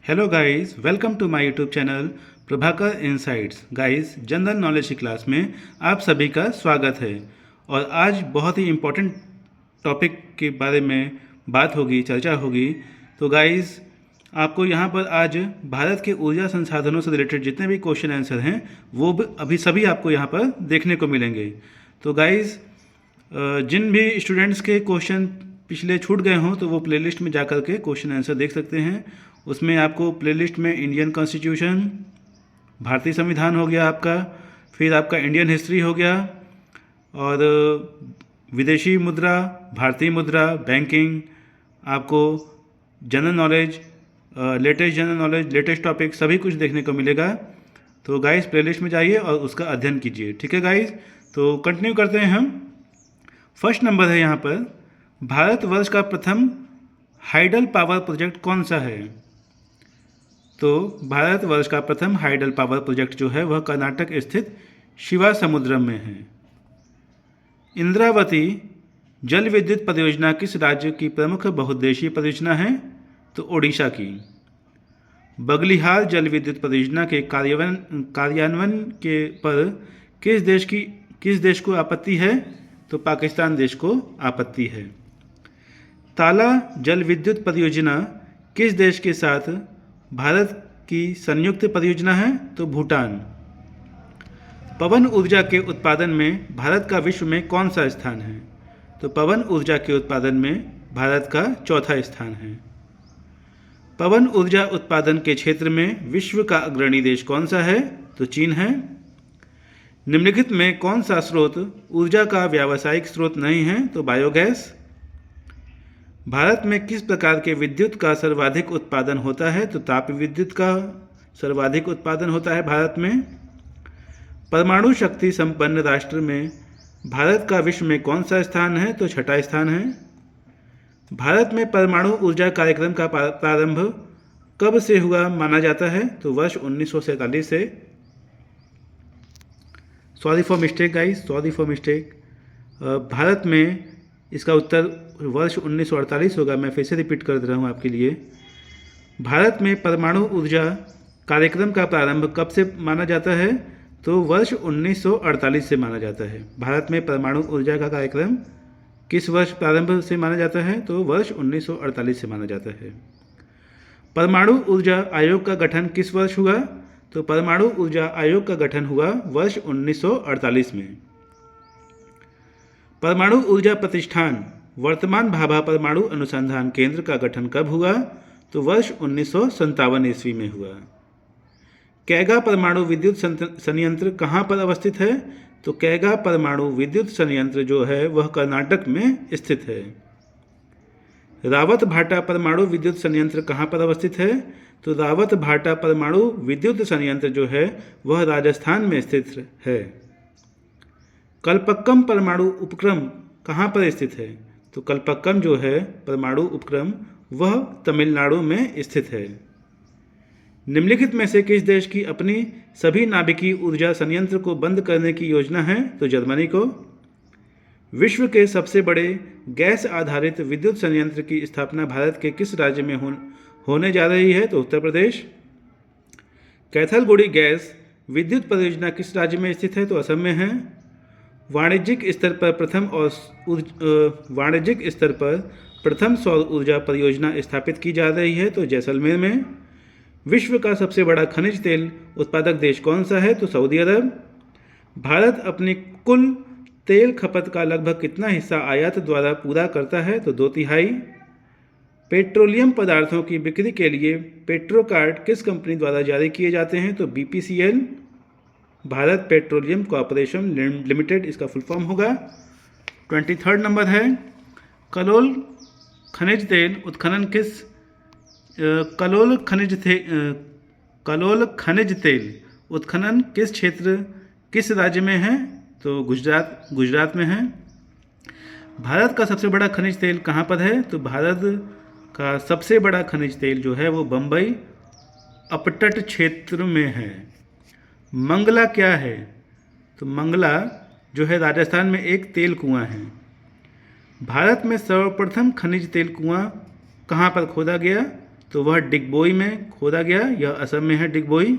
Hello guys, welcome to my YouTube channel Prabhakar insights. Guys, general knowledge की class में आप सभी का स्वागत है। और आज बहुत ही इम्पोर्टेंट टॉपिक के बारे में बात होगी, चर्चा होगी। तो गाइस, आपको यहाँ पर आज भारत के ऊर्जा संसाधनों से रिलेटेड जितने भी क्वेश्चन आंसर हैं वो अभी सभी आपको यहाँ पर देखने को मिलेंगे। तो गाइस, जिन भी स्टूडेंट्स के क्वेश्चन पिछले छूट गए हों तो वो प्लेलिस्ट में जा कर के क्वेश्चन आंसर देख सकते हैं। उसमें आपको प्लेलिस्ट में इंडियन कॉन्स्टिट्यूशन, भारतीय संविधान हो गया आपका, फिर आपका इंडियन हिस्ट्री हो गया, और विदेशी मुद्रा, भारतीय मुद्रा, बैंकिंग, आपको general knowledge, latest general knowledge, latest topic सभी कुछ देखने को मिलेगा। तो गाइस, प्लेलिस्ट में जाइए और उसका अध्ययन कीजिए। ठीक है गाइस, तो कंटिन्यू करते हैं हम। फर्स्ट नंबर है यहाँ पर, भारतवर्ष का प्रथम हाइडल पावर प्रोजेक्ट कौन सा है? तो भारतवर्ष का प्रथम हाइडल पावर प्रोजेक्ट जो है वह कर्नाटक स्थित शिवा समुद्रम में है। इंद्रावती जल विद्युत परियोजना किस राज्य की प्रमुख बहुउद्देशीय परियोजना है? तो ओडिशा की। बगलिहार जल विद्युत परियोजना के कार्यान्वयन के पर किस देश को आपत्ति है? तो पाकिस्तान देश को आपत्ति है। ताला जल विद्युत परियोजना किस देश के साथ भारत की संयुक्त परियोजना है? तो भूटान। पवन ऊर्जा के उत्पादन में भारत का विश्व में कौन सा स्थान है? तो पवन ऊर्जा के उत्पादन में भारत का चौथा स्थान है। पवन ऊर्जा उत्पादन के क्षेत्र में विश्व का अग्रणी देश कौन सा है? तो चीन है। निम्नलिखित में कौन सा स्रोत ऊर्जा का व्यावसायिक स्रोत नहीं है? तो बायोगैस। भारत में किस प्रकार के विद्युत का सर्वाधिक उत्पादन होता है? तो ताप विद्युत का सर्वाधिक उत्पादन होता है भारत में। परमाणु शक्ति संपन्न राष्ट्र में भारत का विश्व में कौन सा स्थान है? तो छठा स्थान है। भारत में परमाणु ऊर्जा कार्यक्रम का प्रारंभ कब से हुआ माना जाता है? तो वर्ष 1947 से। Sorry for mistake guys, sorry for mistake. Bharat में इसका उत्तर वर्ष 1948 होगा। मैं फिर से रिपीट कर दे रहा हूँ आपके लिए। भारत में परमाणु ऊर्जा कार्यक्रम का प्रारंभ कब से माना जाता है? तो वर्ष 1948 से माना जाता है। भारत में परमाणु ऊर्जा का कार्यक्रम किस वर्ष प्रारंभ से माना जाता है? तो वर्ष 1948 से माना जाता है। परमाणु ऊर्जा आयोग का गठन किस वर्ष हुआ? तो परमाणु ऊर्जा आयोग का गठन हुआ वर्ष 1948 में। परमाणु ऊर्जा प्रतिष्ठान वर्तमान भाभा परमाणु अनुसंधान केंद्र का गठन कब हुआ? तो वर्ष 1957 ईस्वी में हुआ। कैगा परमाणु विद्युत संयंत्र कहाँ पर अवस्थित है? तो कैगा परमाणु विद्युत संयंत्र जो है वह कर्नाटक में स्थित है। रावत भाटा परमाणु विद्युत संयंत्र कहाँ पर अवस्थित है? तो रावत भाटा परमाणु विद्युत संयंत्र जो है वह राजस्थान में स्थित है। कल्पक्कम परमाणु उपक्रम कहाँ पर स्थित है? तो कल्पक्कम जो है परमाणु उपक्रम वह तमिलनाडु में स्थित है। निम्नलिखित में से किस देश की अपनी सभी नाभिकीय ऊर्जा संयंत्र को बंद करने की योजना है? तो जर्मनी को। विश्व के सबसे बड़े गैस आधारित विद्युत संयंत्र की स्थापना भारत के किस राज्य में होने जा रही है? तो उत्तर प्रदेश। कैथलगुड़ी गैस विद्युत परियोजना किस राज्य में स्थित है? तो असम में है। वाणिज्यिक स्तर पर प्रथम सौर ऊर्जा परियोजना स्थापित की जा रही है? तो जैसलमेर में। विश्व का सबसे बड़ा खनिज तेल उत्पादक देश कौन सा है? तो सऊदी अरब। भारत अपनी कुल तेल खपत का लगभग कितना हिस्सा आयात द्वारा पूरा करता है? तो 2/3। पेट्रोलियम पदार्थों की बिक्री के लिए पेट्रो कार्ड किस कंपनी द्वारा जारी किए जाते हैं? तो BPCL, Bharat petroleum corporation limited इसका फुल फॉर्म होगा। 23 नंबर है, कलोल खनिज तेल उत्खनन किस क्षेत्र किस राज्य में है? तो गुजरात में है। भारत का सबसे बड़ा खनिज तेल कहाँ पर है? तो भारत का सबसे बड़ा खनिज तेल जो है वो बम्बई अपतट क्षेत्र में है। मंगला क्या है? तो मंगला जो है राजस्थान में एक तेल कुआं है। भारत में सर्वप्रथम खनिज तेल कुआं कहाँ पर खोदा गया? तो वह डिगबोई में खोदा गया, यह असम में है डिगबोई।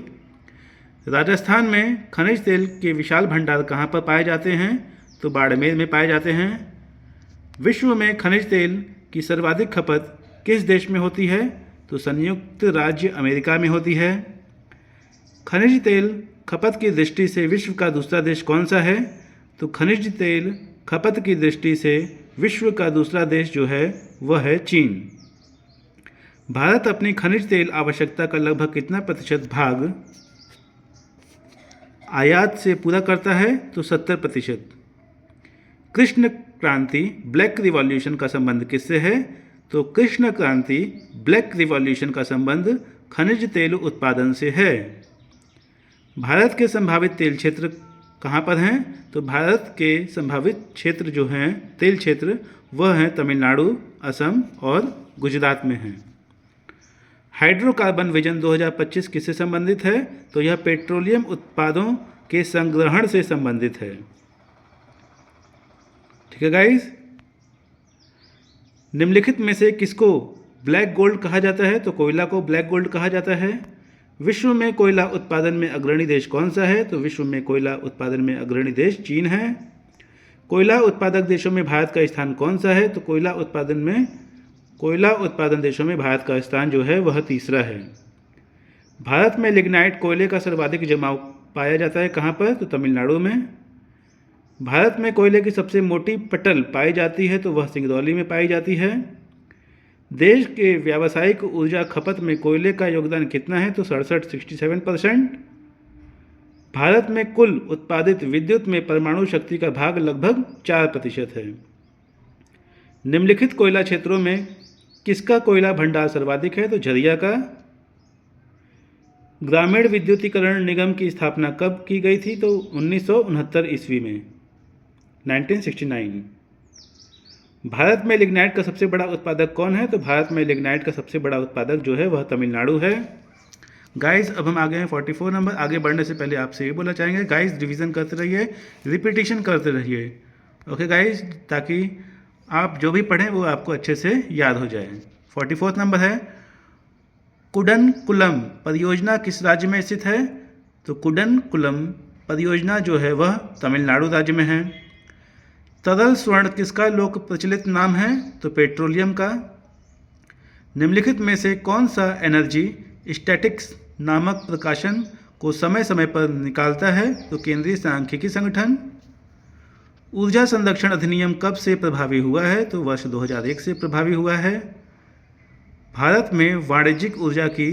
राजस्थान में खनिज तेल के विशाल भंडार कहाँ पर पाए जाते हैं? तो बाड़मेर में पाए जाते हैं। विश्व में खनिज तेल की सर्वाधिक खपत किस देश में होती है? तो संयुक्त राज्य अमेरिका में होती है। खनिज तेल खपत की दृष्टि से विश्व का दूसरा देश कौन सा है? तो खनिज तेल खपत की दृष्टि से विश्व का दूसरा देश जो है वह है चीन। भारत अपनी खनिज तेल आवश्यकता का लगभग कितना प्रतिशत भाग आयात से पूरा करता है? तो 70%। कृष्ण क्रांति ब्लैक रिवॉल्यूशन का संबंध किससे है? तो कृष्ण क्रांति ब्लैक रिवॉल्यूशन का संबंध खनिज तेल उत्पादन से है। भारत के संभावित तेल क्षेत्र कहाँ पर हैं? तो भारत के संभावित क्षेत्र जो हैं तेल क्षेत्र वह हैं तमिलनाडु, असम और गुजरात में हैं। हाइड्रोकार्बन विजन 2025 किससे संबंधित है? तो यह पेट्रोलियम उत्पादों के संग्रहण से संबंधित है। ठीक है गाइस। निम्नलिखित में से किसको ब्लैक गोल्ड कहा जाता है? तो कोयला को ब्लैक गोल्ड कहा जाता है। विश्व में कोयला उत्पादन में अग्रणी देश कौन सा है? तो विश्व में कोयला उत्पादन में अग्रणी देश चीन है। कोयला उत्पादक देशों में भारत का स्थान कौन सा है? तो कोयला उत्पादन देशों में भारत का स्थान जो है वह तीसरा है। भारत में लिग्नाइट कोयले का सर्वाधिक जमाव पाया जाता है कहाँ पर? तो तमिलनाडु में। भारत में कोयले की सबसे मोटी पटल पाई जाती है तो वह सिंगरौली में पाई जाती है। देश के व्यावसायिक ऊर्जा खपत में कोयले का योगदान कितना है? तो 67% भारत में कुल उत्पादित विद्युत में परमाणु शक्ति का भाग लगभग 4% है। निम्नलिखित कोयला क्षेत्रों में किसका कोयला भंडार सर्वाधिक है? तो झरिया का। ग्रामीण विद्युतीकरण निगम की स्थापना कब की गई थी? तो 1969 ईस्वी में, 1969। भारत में लिग्नाइट का सबसे बड़ा उत्पादक कौन है? तो भारत में लिग्नाइट का सबसे बड़ा उत्पादक जो है वह तमिलनाडु है। गाइस अब हम आगे हैं 44 नंबर। आगे बढ़ने से पहले आपसे ये बोलना चाहेंगे गाइस रिवीजन करते रहिए, रिपीटिशन करते रहिए, ओके गाइस, ताकि आप जो भी पढ़ें वो आपको अच्छे से याद हो जाए। 44 नंबर है कुडनकुलम परियोजना किस राज्य में स्थित है? तो कुडनकुलम परियोजना जो है वह तमिलनाडु राज्य में है। तरल स्वर्ण किसका लोक प्रचलित नाम है? तो पेट्रोलियम का। निम्नलिखित में से कौन सा एनर्जी स्टैटिक्स नामक प्रकाशन को समय समय पर निकालता है? तो केंद्रीय सांख्यिकी संगठन। ऊर्जा संरक्षण अधिनियम कब से प्रभावी हुआ है? तो वर्ष 2001 से प्रभावी हुआ है। भारत में वाणिज्यिक ऊर्जा की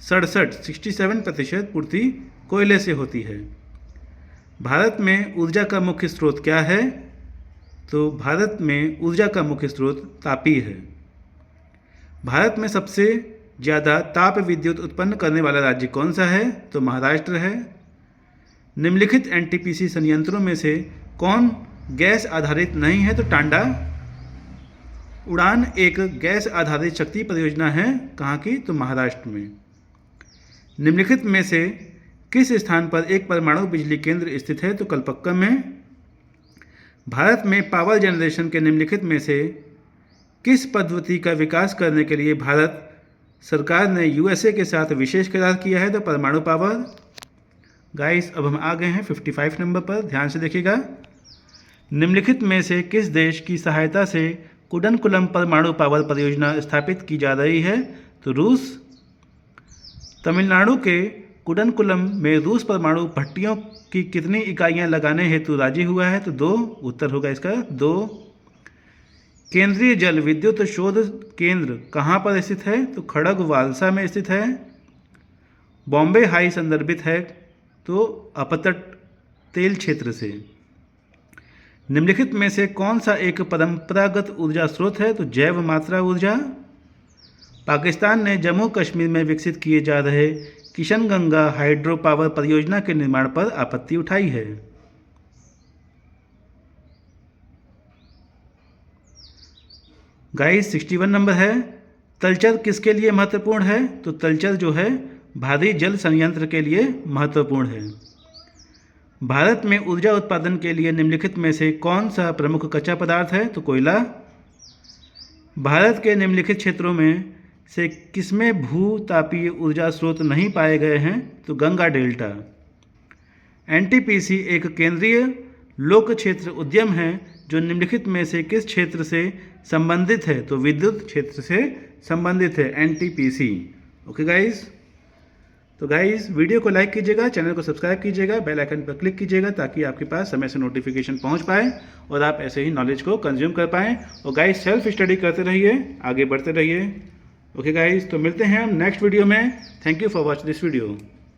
67% पूर्ति कोयले से होती है। भारत में ऊर्जा का मुख्य स्रोत क्या है? तो भारत में ऊर्जा का मुख्य स्रोत तापी है। भारत में सबसे ज़्यादा ताप विद्युत उत्पन्न करने वाला राज्य कौन सा है? तो महाराष्ट्र है। निम्नलिखित एनटीपीसी संयंत्रों में से कौन गैस आधारित नहीं है? तो टांडा। उड़ान एक गैस आधारित शक्ति परियोजना है, कहाँ की? तो महाराष्ट्र में। निम्नलिखित में से किस स्थान पर एक परमाणु बिजली केंद्र स्थित है? तो कलपक्कम में। भारत में पावर जनरेशन के निम्नलिखित में से किस पद्धति का विकास करने के लिए भारत सरकार ने यूएसए के साथ विशेष करार किया है? तो परमाणु पावर। गाइस अब हम आ गए हैं 55 नंबर पर, ध्यान से देखिएगा। निम्नलिखित में से किस देश की सहायता से कुडनकुलम परमाणु पावर परियोजना स्थापित की जा रही है? तो रूस। तमिलनाडु के कुडनकुलम में रूस परमाणु भट्टियों की कितनी इकाइयां लगाने हेतु राजी हुआ है? तो 2। उत्तर होगा इसका 2। केंद्रीय जल विद्युत शोध केंद्र कहाँ पर स्थित है? तो खड़गवालसा में स्थित है। बॉम्बे हाई संदर्भित है तो अपतट तेल क्षेत्र से। निम्नलिखित में से कौन सा एक परंपरागत ऊर्जा स्रोत है? तो जैव मात्रा ऊर्जा। पाकिस्तान ने जम्मू कश्मीर में विकसित किए जा रहे किशनगंगा हाइड्रो पावर परियोजना के निर्माण पर आपत्ति उठाई है। गाइस 61 नंबर है तलचर किसके लिए महत्वपूर्ण है? तो तलचर जो है भारी जल संयंत्र के लिए महत्वपूर्ण है। भारत में ऊर्जा उत्पादन के लिए निम्नलिखित में से कौन सा प्रमुख कच्चा पदार्थ है? तो कोयला। भारत के निम्नलिखित क्षेत्रों में से किसमें भू-तापीय ऊर्जा स्रोत नहीं पाए गए हैं? तो गंगा डेल्टा। एनटीपीसी एक केंद्रीय लोक क्षेत्र उद्यम है जो निम्नलिखित में से किस क्षेत्र से संबंधित है? तो विद्युत क्षेत्र से संबंधित है एनटीपीसी। ओके गाइस, तो गाइस वीडियो को लाइक कीजिएगा, चैनल को सब्सक्राइब कीजिएगा, बेल आइकन पर क्लिक कीजिएगा ताकि आपके पास समय से नोटिफिकेशन पहुंच पाए और आप ऐसे ही नॉलेज को कंज्यूम कर पाएँ। और गाइस सेल्फ स्टडी करते रहिए, आगे बढ़ते रहिए। ओके गाइस, तो मिलते हैं हम नेक्स्ट वीडियो में। Thank you for watch this video.